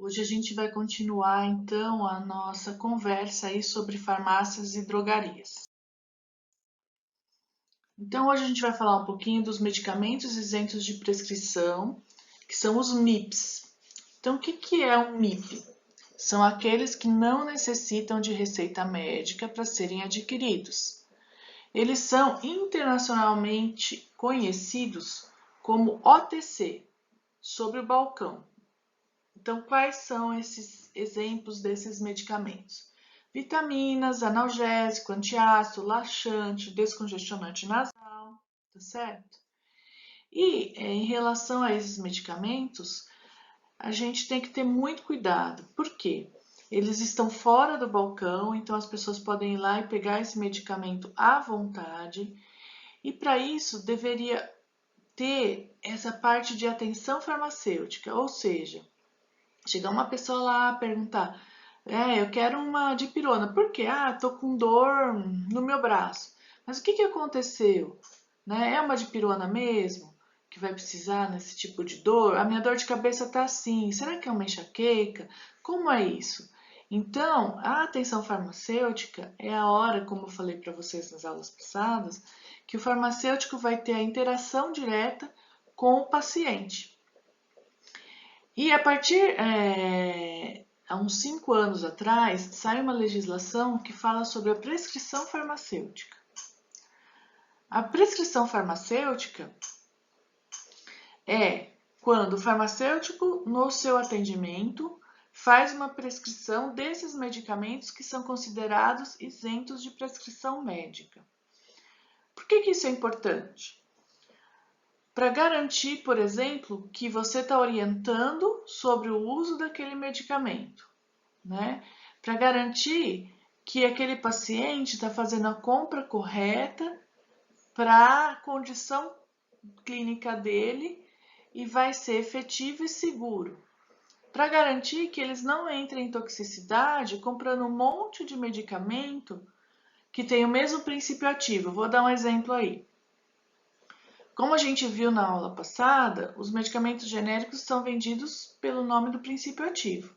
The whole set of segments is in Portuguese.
Hoje a gente vai continuar então a nossa conversa aí sobre farmácias e drogarias. Então hoje a gente vai falar um pouquinho dos medicamentos isentos de prescrição, que são os MIPs. Então o que é um MIP? São aqueles que não necessitam de receita médica para serem adquiridos. Eles são internacionalmente conhecidos como OTC, sobre o balcão. Então, quais são esses exemplos desses medicamentos? Vitaminas, analgésico, antiácido, laxante, descongestionante nasal, tá certo? E em relação a esses medicamentos, a gente tem que ter muito cuidado. Por quê? Eles estão fora do balcão, então as pessoas podem ir lá e pegar esse medicamento à vontade. E para isso deveria ter essa parte de atenção farmacêutica, ou seja, chegar uma pessoa lá perguntar, eu quero uma dipirona. Por quê? Ah, tô com dor no meu braço. Mas o que que aconteceu? Né? É uma dipirona mesmo que vai precisar nesse tipo de dor? A minha dor de cabeça tá assim. Será que é uma enxaqueca? Como é isso? Então, a atenção farmacêutica é a hora, como eu falei para vocês nas aulas passadas, que o farmacêutico vai ter a interação direta com o paciente. E a partir, há uns 5 anos atrás, sai uma legislação que fala sobre a prescrição farmacêutica. A prescrição farmacêutica é quando o farmacêutico, no seu atendimento, faz uma prescrição desses medicamentos que são considerados isentos de prescrição médica. Por que isso é importante? Para garantir, por exemplo, que você está orientando sobre o uso daquele medicamento, né? Para garantir que aquele paciente está fazendo a compra correta para a condição clínica dele e vai ser efetivo e seguro. Para garantir que eles não entrem em toxicidade comprando um monte de medicamento que tem o mesmo princípio ativo. Vou dar um exemplo aí. Como a gente viu na aula passada, os medicamentos genéricos são vendidos pelo nome do princípio ativo.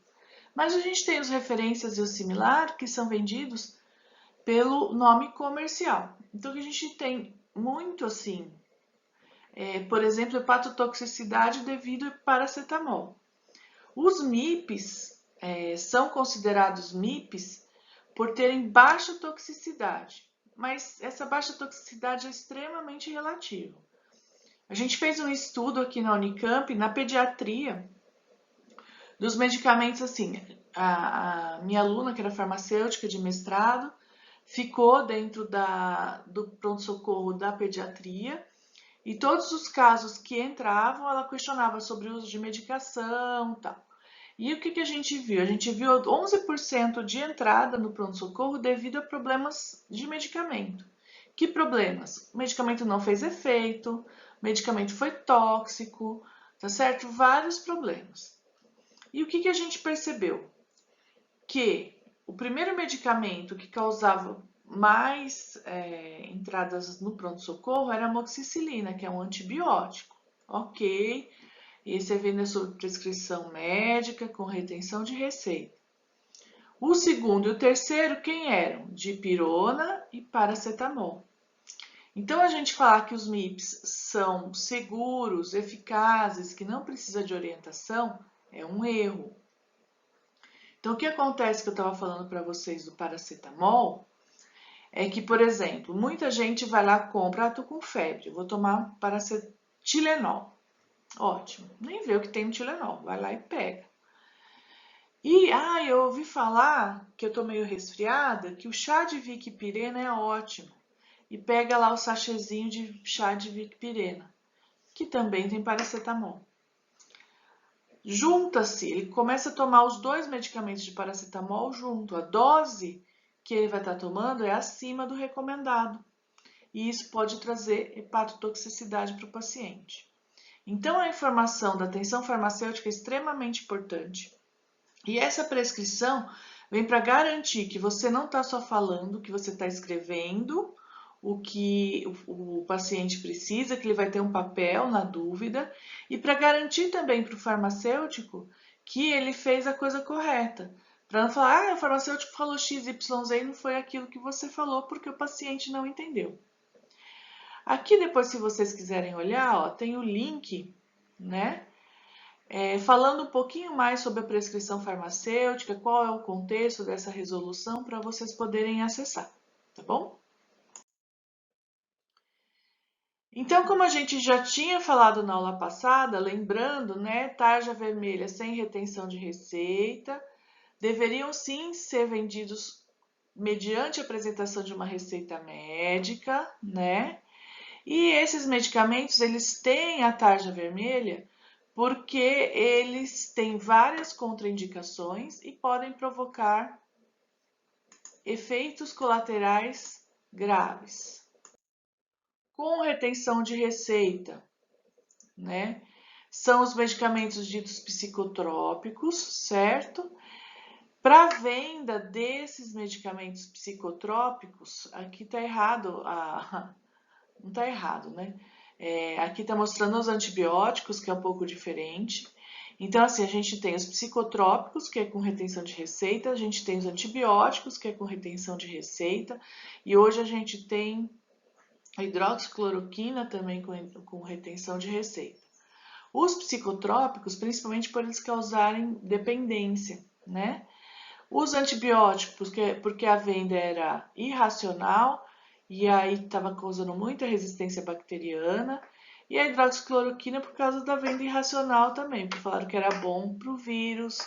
Mas a gente tem os referências e o similar que são vendidos pelo nome comercial. Então, a gente tem muito assim, por exemplo, hepatotoxicidade devido ao paracetamol. Os MIPs são considerados MIPs por terem baixa toxicidade, mas essa baixa toxicidade é extremamente relativa. A gente fez um estudo aqui na Unicamp, na pediatria, dos medicamentos assim. A minha aluna, que era farmacêutica de mestrado, ficou dentro do pronto-socorro da pediatria e todos os casos que entravam, ela questionava sobre o uso de medicação e tal. E o que a gente viu? A gente viu 11% de entrada no pronto-socorro devido a problemas de medicamento. Que problemas? O medicamento não fez efeito, o medicamento foi tóxico, tá certo? Vários problemas. E o que a gente percebeu? Que o primeiro medicamento que causava mais entradas no pronto-socorro era a amoxicilina, que é um antibiótico. Ok, esse é venda sob prescrição médica com retenção de receita. O segundo e o terceiro, quem eram? Dipirona e paracetamol. Então, a gente falar que os MIPs são seguros, eficazes, que não precisa de orientação, é um erro. Então, o que acontece que eu estava falando para vocês do paracetamol é que, por exemplo, muita gente vai lá e compra, tô com febre, vou tomar Tilenol. Ótimo, nem vê o que tem no Tilenol, vai lá e pega. E, eu ouvi falar, que eu tô meio resfriada, que o chá de Vicipirena é ótimo. E pega lá o sachêzinho de chá de Vicipirena, que também tem paracetamol. Junta-se, ele começa a tomar os dois medicamentos de paracetamol junto. A dose que ele vai estar tomando é acima do recomendado. E isso pode trazer hepatotoxicidade para o paciente. Então, a informação da atenção farmacêutica é extremamente importante. E essa prescrição vem para garantir que você não está só falando, que você está escrevendo o que o paciente precisa, que ele vai ter um papel na dúvida, e para garantir também para o farmacêutico que ele fez a coisa correta. Para não falar, o farmacêutico falou XYZ e não foi aquilo que você falou porque o paciente não entendeu. Aqui depois, se vocês quiserem olhar, ó, tem o link, né? Falando um pouquinho mais sobre a prescrição farmacêutica, qual é o contexto dessa resolução para vocês poderem acessar, tá bom? Então, como a gente já tinha falado na aula passada, lembrando, né, tarja vermelha sem retenção de receita, deveriam sim ser vendidos mediante apresentação de uma receita médica, né? E esses medicamentos, eles têm a tarja vermelha porque eles têm várias contraindicações e podem provocar efeitos colaterais graves. Com retenção de receita, né? São os medicamentos ditos psicotrópicos, certo? Para venda desses medicamentos psicotrópicos, aqui está errado, não está errado, né? Aqui está mostrando os antibióticos, que é um pouco diferente. Então, assim, a gente tem os psicotrópicos, que é com retenção de receita, a gente tem os antibióticos, que é com retenção de receita, e hoje a gente tem a hidroxicloroquina também com retenção de receita. Os psicotrópicos, principalmente por eles causarem dependência, né? Os antibióticos, porque a venda era irracional e aí estava causando muita resistência bacteriana. E a hidroxicloroquina por causa da venda irracional também, porque falaram que era bom para o vírus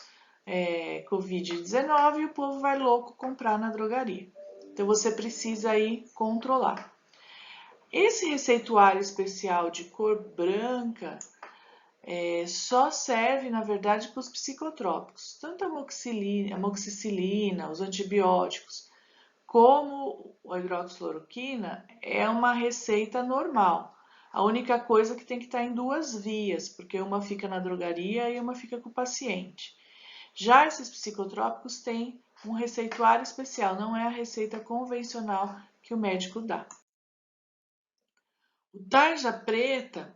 Covid-19 e o povo vai louco comprar na drogaria. Então você precisa aí controlar. Esse receituário especial de cor branca só serve, na verdade, para os psicotrópicos. Tanto a amoxicilina, os antibióticos, como a hidroxicloroquina é uma receita normal. A única coisa é que tem que estar em duas vias, porque uma fica na drogaria e uma fica com o paciente. Já esses psicotrópicos têm um receituário especial, não é a receita convencional que o médico dá. O tarja preta,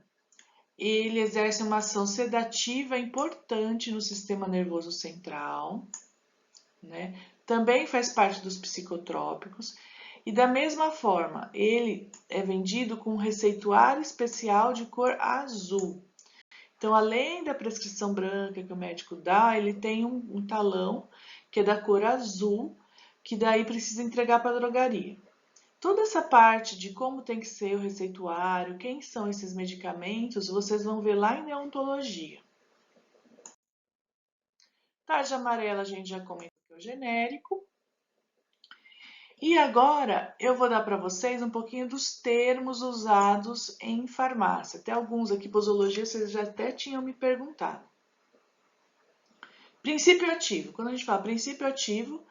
ele exerce uma ação sedativa importante no sistema nervoso central, né? Também faz parte dos psicotrópicos e da mesma forma, ele é vendido com um receituário especial de cor azul. Então, além da prescrição branca que o médico dá, ele tem um talão que é da cor azul, que daí precisa entregar para a drogaria. Toda essa parte de como tem que ser o receituário, quem são esses medicamentos, vocês vão ver lá em neontologia. Tarja amarela a gente já comentou que é o genérico. E agora eu vou dar para vocês um pouquinho dos termos usados em farmácia. Até alguns aqui, posologia, vocês já até tinham me perguntado. Princípio ativo. Quando a gente fala princípio ativo,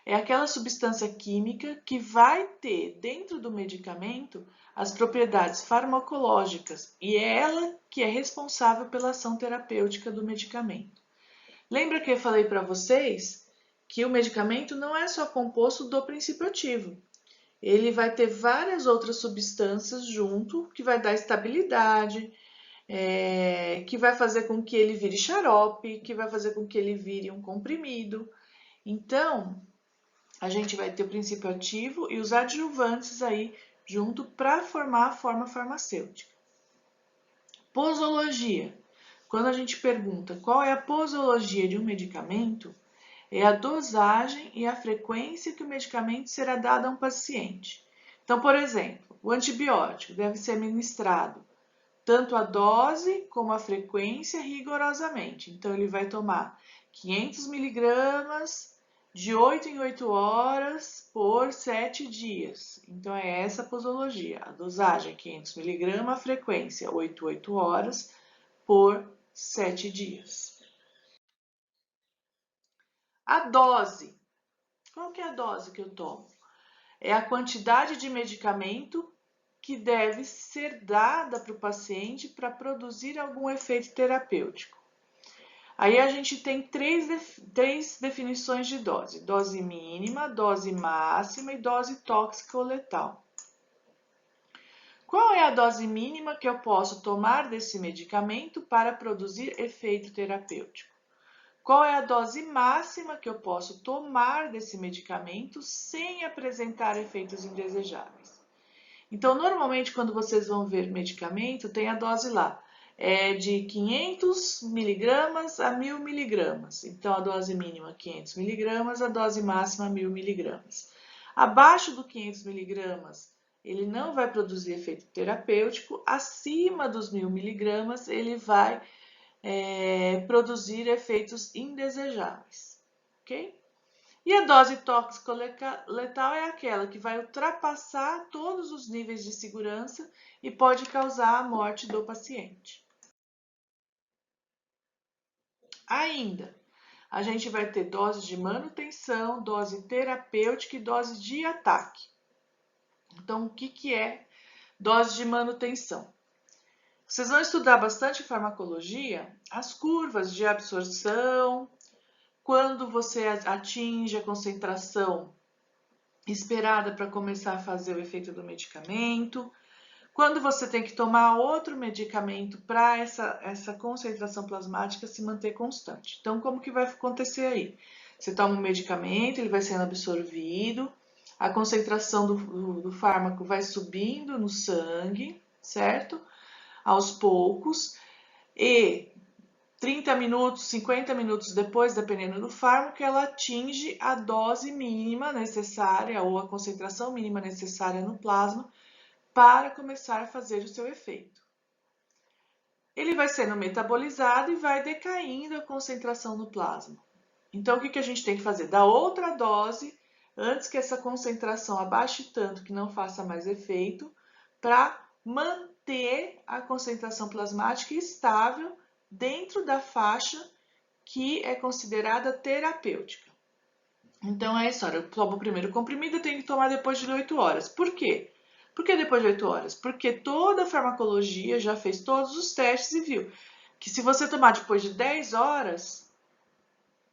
é aquela substância química que vai ter dentro do medicamento as propriedades farmacológicas e é ela que é responsável pela ação terapêutica do medicamento. Lembra que eu falei para vocês que o medicamento não é só composto do princípio ativo. Ele vai ter várias outras substâncias junto que vai dar estabilidade, que vai fazer com que ele vire xarope, que vai fazer com que ele vire um comprimido. Então, a gente vai ter o princípio ativo e os adjuvantes aí junto para formar a forma farmacêutica. Posologia. Quando a gente pergunta qual é a posologia de um medicamento, é a dosagem e a frequência que o medicamento será dado a um paciente. Então, por exemplo, o antibiótico deve ser administrado tanto a dose como a frequência rigorosamente. Então, ele vai tomar 500 miligramas de 8 em 8 horas por 7 dias. Então, é essa a posologia. A dosagem 500 miligramas, a frequência 8 horas por 7 dias. A dose. Qual que é a dose que eu tomo? É a quantidade de medicamento que deve ser dada para o paciente para produzir algum efeito terapêutico. Aí a gente tem três definições de dose: dose mínima, dose máxima e dose tóxica ou letal. Qual é a dose mínima que eu posso tomar desse medicamento para produzir efeito terapêutico? qual é a dose máxima que eu posso tomar desse medicamento sem apresentar efeitos indesejáveis. Então, normalmente, quando vocês vão ver medicamento, tem a dose lá, é de 500 miligramas a 1000 miligramas. Então, a dose mínima 500 miligramas, a dose máxima 1000 miligramas. Abaixo do 500 miligramas, ele não vai produzir efeito terapêutico. Acima dos 1000 miligramas, ele vai produzir efeitos indesejáveis, ok? E a dose tóxico-letal é aquela que vai ultrapassar todos os níveis de segurança e pode causar a morte do paciente. Ainda, a gente vai ter dose de manutenção, dose terapêutica e dose de ataque. Então, o que é dose de manutenção? Vocês vão estudar bastante farmacologia, as curvas de absorção, quando você atinge a concentração esperada para começar a fazer o efeito do medicamento, quando você tem que tomar outro medicamento para essa concentração plasmática se manter constante. Então, como que vai acontecer aí? Você toma um medicamento, ele vai sendo absorvido, a concentração do fármaco vai subindo no sangue, certo? Aos poucos, e 30 minutos, 50 minutos depois, dependendo do fármaco, ela atinge a dose mínima necessária ou a concentração mínima necessária no plasma para começar a fazer o seu efeito. Ele vai sendo metabolizado e vai decaindo a concentração no plasma. Então, o que a gente tem que fazer? Dar outra dose antes que essa concentração abaixe tanto que não faça mais efeito, para manter a concentração plasmática estável dentro da faixa que é considerada terapêutica. Então, é isso, eu tomo o primeiro comprimido, eu tenho que tomar depois de 8 horas. Por quê? Por que depois de 8 horas? Porque toda a farmacologia já fez todos os testes e viu que se você tomar depois de 10 horas,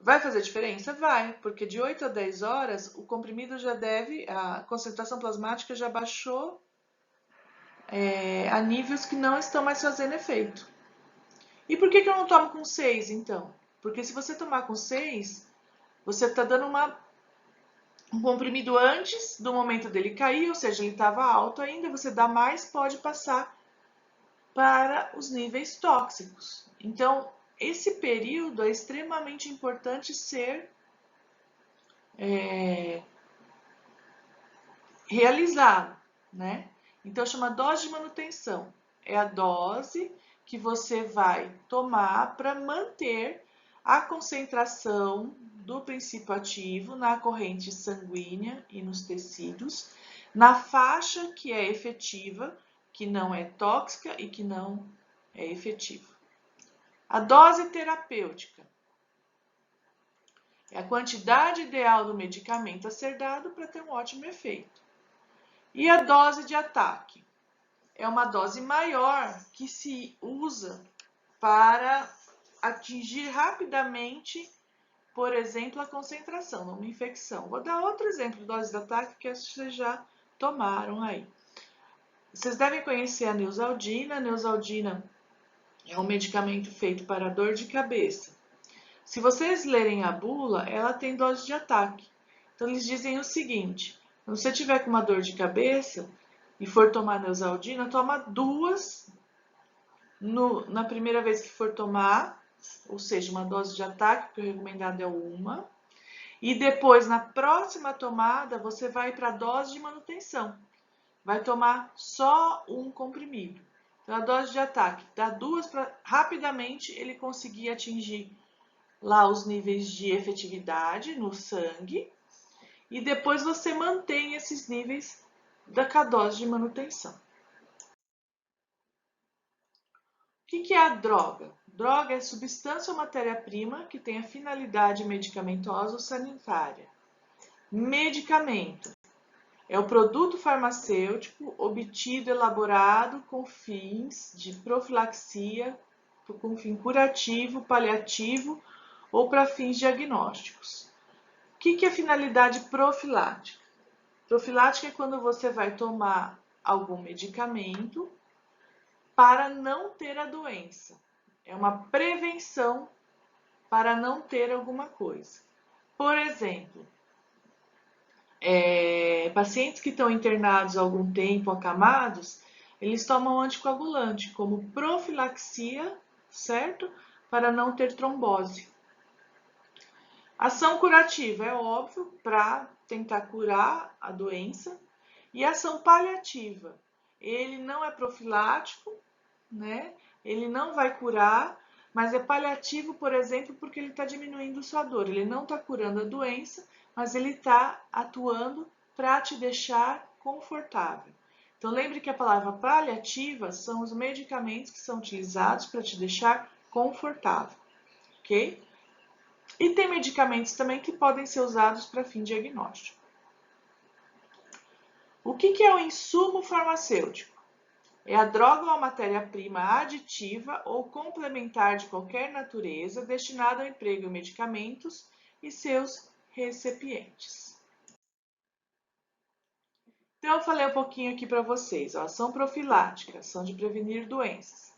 vai fazer diferença? Vai, porque de 8 a 10 horas, o comprimido já deve, a concentração plasmática já baixou a níveis que não estão mais fazendo efeito. E por que eu não tomo com 6, então? Porque se você tomar com 6, você está dando um comprimido antes do momento dele cair, ou seja, ele estava alto ainda, você dá mais, pode passar para os níveis tóxicos. Então, esse período é extremamente importante ser realizado, né? Então, chama dose de manutenção. É a dose que você vai tomar para manter a concentração do princípio ativo na corrente sanguínea e nos tecidos, na faixa que é efetiva, que não é tóxica e que não é efetiva. A dose terapêutica é a quantidade ideal do medicamento a ser dado para ter um ótimo efeito. E a dose de ataque é uma dose maior que se usa para atingir rapidamente, por exemplo, a concentração numa infecção. Vou dar outro exemplo de dose de ataque que vocês já tomaram aí. Vocês devem conhecer a Neosaldina. A Neosaldina é um medicamento feito para dor de cabeça. Se vocês lerem a bula, ela tem dose de ataque. Então, eles dizem o seguinte: se você tiver com uma dor de cabeça e for tomar Neosaldina, toma 2 na primeira vez que for tomar, ou seja, uma dose de ataque, que o recomendado é 1. E depois, na próxima tomada, você vai para a dose de manutenção. Vai tomar só um comprimido. Então, a dose de ataque dá 2 para rapidamente ele conseguir atingir lá os níveis de efetividade no sangue. E depois você mantém esses níveis da dose de manutenção. O que é a droga? Droga é substância ou matéria-prima que tem a finalidade medicamentosa ou sanitária. Medicamento é o produto farmacêutico obtido, elaborado com fins de profilaxia, com fim curativo, paliativo ou para fins diagnósticos. O que é finalidade profilática? Profilática é quando você vai tomar algum medicamento para não ter a doença. É uma prevenção para não ter alguma coisa. Por exemplo, pacientes que estão internados há algum tempo, acamados, eles tomam anticoagulante como profilaxia, certo? Para não ter trombose. Ação curativa é óbvio, para tentar curar a doença. E ação paliativa, ele não é profilático, né? Ele não vai curar, mas é paliativo, por exemplo, porque ele está diminuindo sua dor. Ele não está curando a doença, mas ele está atuando para te deixar confortável. Então, lembre que a palavra paliativa são os medicamentos que são utilizados para te deixar confortável, ok? E tem medicamentos também que podem ser usados para fim diagnóstico. O que é o insumo farmacêutico? É a droga ou a matéria-prima aditiva ou complementar de qualquer natureza destinada ao emprego em medicamentos e seus recipientes. Então, eu falei um pouquinho aqui para vocês. Ação profilática, ação de prevenir doenças.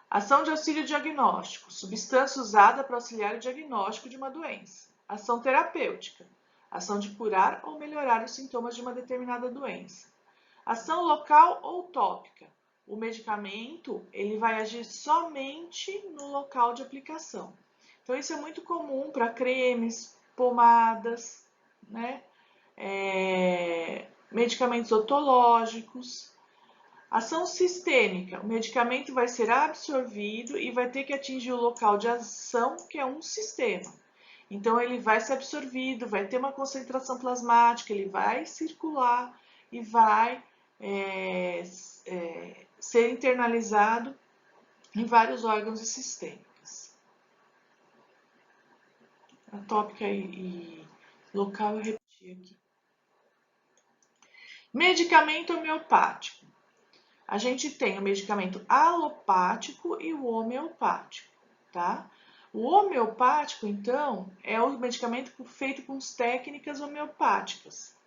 Ação de auxílio diagnóstico, substância usada para auxiliar o diagnóstico de uma doença. Ação terapêutica, ação de curar ou melhorar os sintomas de uma determinada doença. Ação local ou tópica. O medicamento ele vai agir somente no local de aplicação. Então, isso é muito comum para cremes, pomadas, né? Medicamentos otológicos. Ação sistêmica. O medicamento vai ser absorvido e vai ter que atingir o local de ação, que é um sistema. Então, ele vai ser absorvido, vai ter uma concentração plasmática, ele vai circular e vai ser internalizado em vários órgãos e sistemas. A tópica e local eu repeti aqui. Medicamento homeopático. A gente tem o medicamento alopático e o homeopático, tá? O homeopático, então, é o medicamento feito com técnicas homeopáticas.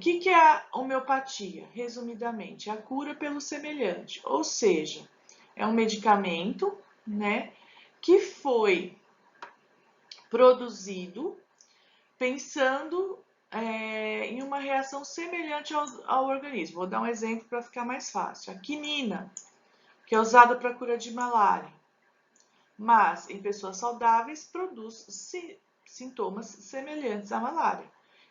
Que é a homeopatia? Resumidamente, a cura pelo semelhante, ou seja, é um medicamento, né, que foi produzido pensando em uma reação semelhante ao organismo. Vou dar um exemplo para ficar mais fácil. A quinina, que é usada para a cura de malária, mas em pessoas saudáveis produz sintomas semelhantes à malária.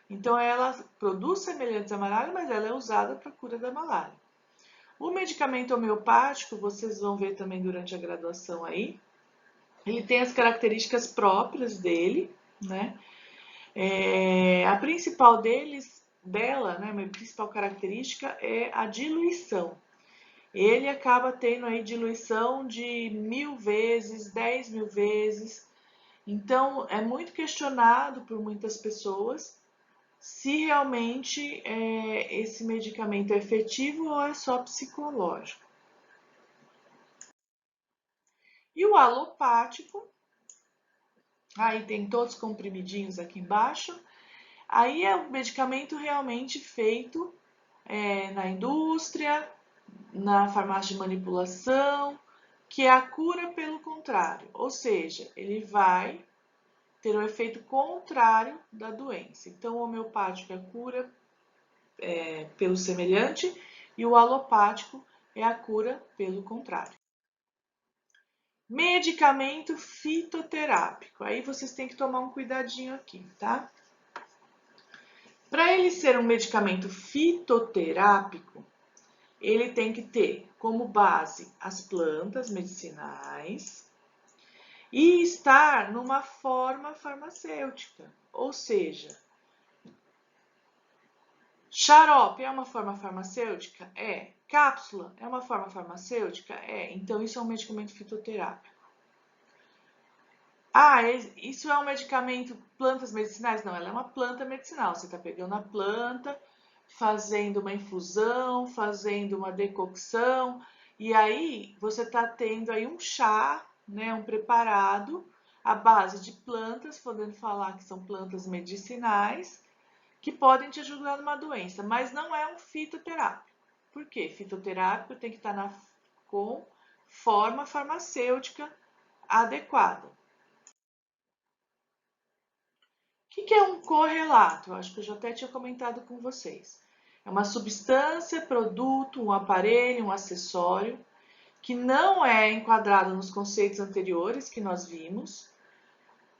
Então, ela produz semelhantes à malária, mas ela é usada para a cura da malária. O medicamento homeopático, vocês vão ver também durante a graduação aí, ele tem as características próprias dele, né? A principal dela, né, a principal característica é a diluição. Ele acaba tendo aí diluição de 1000 vezes, 10.000 vezes. Então, é muito questionado por muitas pessoas se realmente esse medicamento é efetivo ou é só psicológico. E o alopático, aí tem todos os comprimidinhos aqui embaixo, aí é um medicamento realmente feito na indústria, na farmácia de manipulação, que é a cura pelo contrário, ou seja, ele vai ter um efeito contrário da doença. Então, o homeopático é a cura pelo semelhante e o alopático é a cura pelo contrário. Medicamento fitoterápico. Aí vocês têm que tomar um cuidadinho aqui, tá? Para ele ser um medicamento fitoterápico, ele tem que ter como base as plantas medicinais e estar numa forma farmacêutica, ou seja, xarope é uma forma farmacêutica? É. Cápsula é uma forma farmacêutica? É. Então, isso é um medicamento fitoterápico. Ah, isso é um medicamento, plantas medicinais? Não, ela é uma planta medicinal. Você está pegando a planta, fazendo uma infusão, fazendo uma decocção, e aí você está tendo aí um chá, né, um preparado à base de plantas, podendo falar que são plantas medicinais, que podem te ajudar numa doença, mas não é um fitoterápico. Por quê? Fitoterápico tem que estar com forma farmacêutica adequada. que é um correlato? Eu acho que eu já até tinha comentado com vocês. É uma substância, produto, um aparelho, um acessório que não é enquadrado nos conceitos anteriores que nós vimos,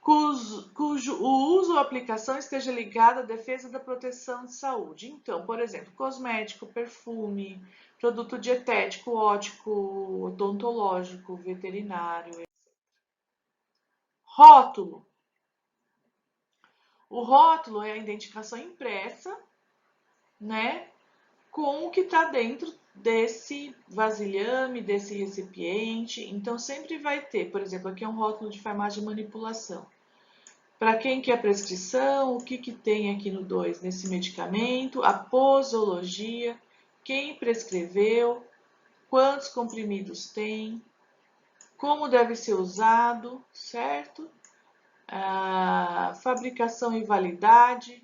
cujo o uso ou aplicação esteja ligado à defesa da proteção de saúde. Então, por exemplo, cosmético, perfume, produto dietético, óptico, odontológico, veterinário, etc. Rótulo. O rótulo é a identificação impressa, né, com o que está dentro desse vasilhame, desse recipiente. Então, sempre vai ter, por exemplo, aqui é um rótulo de farmácia de manipulação. Para quem quer prescrição, o que, que tem aqui no 2 nesse medicamento, a posologia, quem prescreveu, quantos comprimidos tem, como deve ser usado, certo? A fabricação e validade,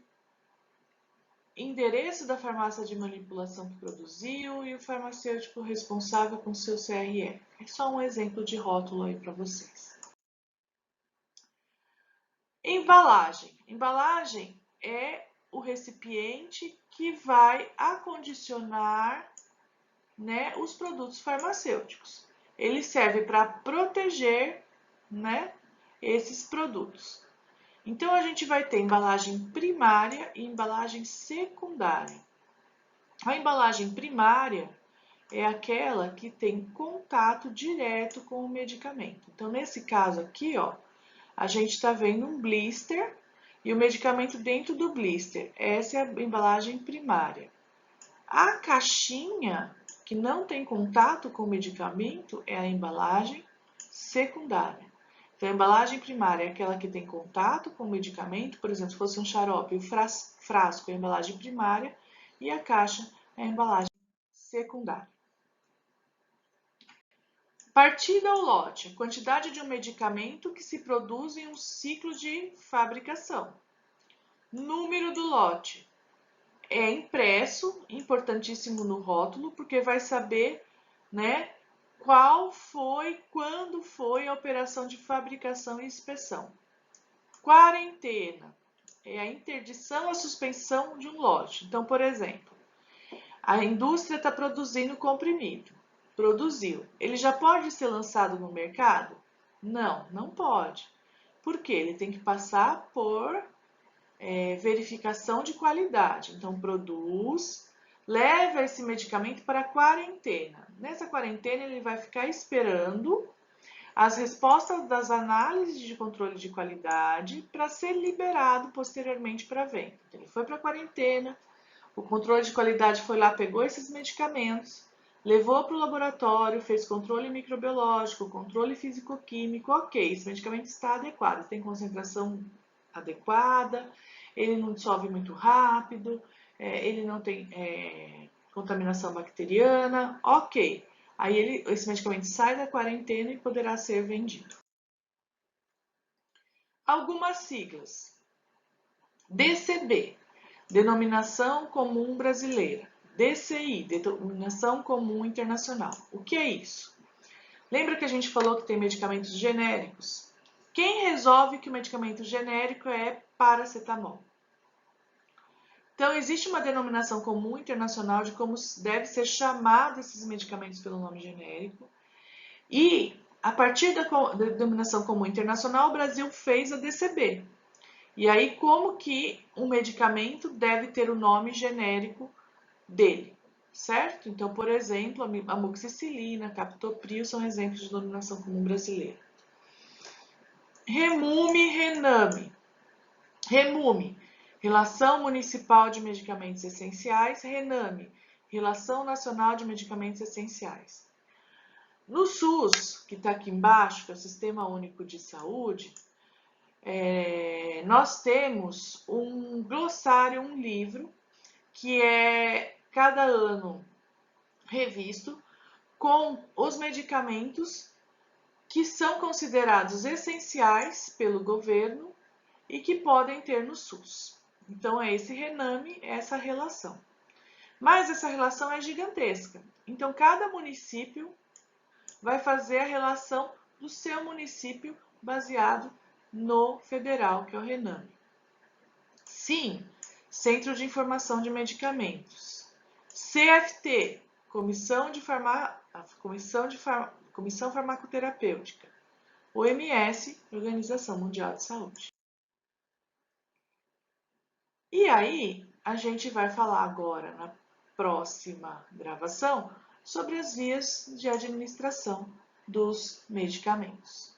endereço da farmácia de manipulação que produziu e o farmacêutico responsável com seu CRF. É só um exemplo de rótulo aí para vocês. Embalagem. Embalagem é o recipiente que vai acondicionar, né, os produtos farmacêuticos. Ele serve para proteger, né, esses produtos. Então, a gente vai ter embalagem primária e embalagem secundária. A embalagem primária é aquela que tem contato direto com o medicamento. Então, nesse caso aqui, ó, a gente está vendo um blister e o medicamento dentro do blister. Essa é a embalagem primária. A caixinha que não tem contato com o medicamento é a embalagem secundária. Então, a embalagem primária é aquela que tem contato com o medicamento, por exemplo, se fosse um xarope, o frasco é a embalagem primária e a caixa é a embalagem secundária. Partida ou lote, a quantidade de um medicamento que se produz em um ciclo de fabricação. Número do lote é impresso, importantíssimo no rótulo, porque vai saber, né, qual foi, quando foi a operação de fabricação e inspeção. Quarentena é a interdição, a suspensão de um lote. Então, por exemplo, a indústria está produzindo comprimido. Produziu. Ele já pode ser lançado no mercado? Não, não pode. Por quê? Ele tem que passar por verificação de qualidade. Então, produz, leva esse medicamento para a quarentena. Nessa quarentena, ele vai ficar esperando as respostas das análises de controle de qualidade para ser liberado posteriormente para venda. Então, ele foi para a quarentena, o controle de qualidade foi lá, pegou esses medicamentos, levou para o laboratório, fez controle microbiológico, controle físico-químico, ok, esse medicamento está adequado, tem concentração adequada, ele não dissolve muito rápido, ele não tem contaminação bacteriana, ok. Aí esse medicamento sai da quarentena e poderá ser vendido. Algumas siglas. DCB, Denominação Comum Brasileira. DCI, Denominação Comum Internacional. O que é isso? Lembra que a gente falou que tem medicamentos genéricos? Quem resolve que o medicamento genérico é paracetamol? Então, existe uma denominação comum internacional de como deve ser chamado esses medicamentos pelo nome genérico. E, a partir da denominação comum internacional, o Brasil fez a DCB. E aí, como que um medicamento deve ter o nome genérico dele, certo? Então, por exemplo, a amoxicilina, captopril são exemplos de denominação comum brasileira. Remume, Rename. Remume, Relação Municipal de Medicamentos Essenciais. Rename, Relação Nacional de Medicamentos Essenciais. No SUS, que está aqui embaixo, que é o Sistema Único de Saúde, nós temos um glossário, um livro, que é cada ano revisto com os medicamentos que são considerados essenciais pelo governo e que podem ter no SUS. Então, é esse Rename, essa relação. Mas essa relação é gigantesca. Então, cada município vai fazer a relação do seu município baseado no federal, que é o Rename. Sim, Centro de Informação de Medicamentos. CFT, Comissão Farmacoterapêutica. OMS, Organização Mundial de Saúde. E aí, a gente vai falar agora, na próxima gravação, sobre as vias de administração dos medicamentos.